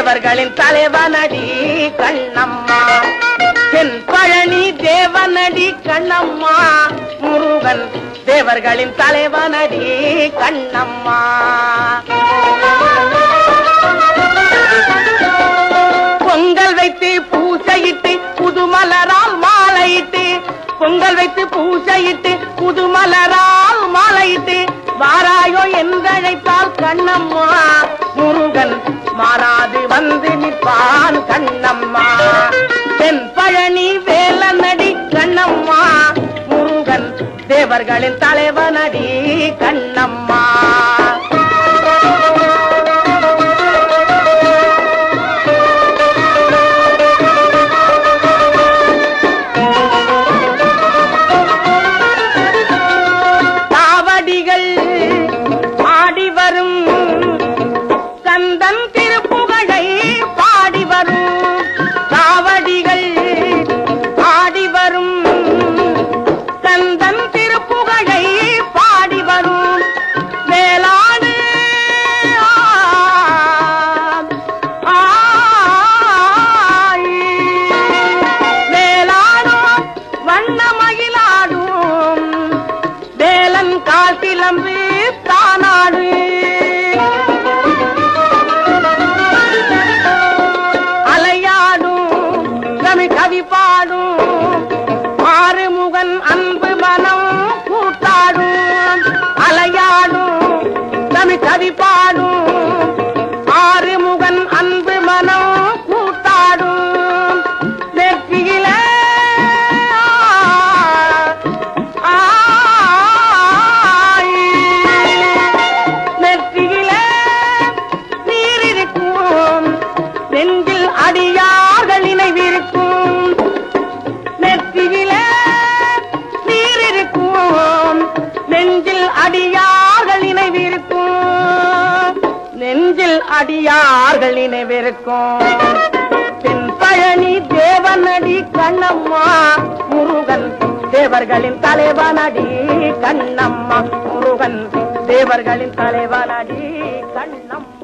தேவர்களின் தலைவனடி கண்ணம்மா. தென்பழனி தேவனடி கண்ணம்மா. முருகன் தேவர்களின் தலைவனடி கண்ணம்மா. பொங்கல் வைத்து பூசையிட்டு புதுமலரால் மாலையிட்டு, பொங்கல் வைத்து பூசையிட்டு புதுமலரால் மாலையிட்டு வாராயோ என்றழைத்தால் கண்ணம்மா. முருகன் மாறாது வந்து நிற்பான் கண்ணம்மா. தென்பழனி வேலனடி கண்ணம்மா. முருகன் தேவர்களின் தலைவனடி கண்ணம்மா. கவி பாடும் ஆறுமுகன் அன்பு மனம் கூட்டாடும். அலையாடும் தமிழ் கவி பாடும் ஆறுமுகன் அன்பு மனம் கூட்டாடும். நெற்றியில நெற்றியில நீர் இருக்கும், நெஞ்சில் அடியார்கள் நினைவிருக்கும். அடியார்கள் நினைவிருக்கும், நெஞ்சில் அடியார்கள் நினைவிருக்கும். தென்பழனி தேவனடி கண்ணம்மா. முருகன் தேவர்களின் தலைவனடி கண்ணம்மா. முருகன் தேவர்களின் தலைவனடி கண்ணம்மா.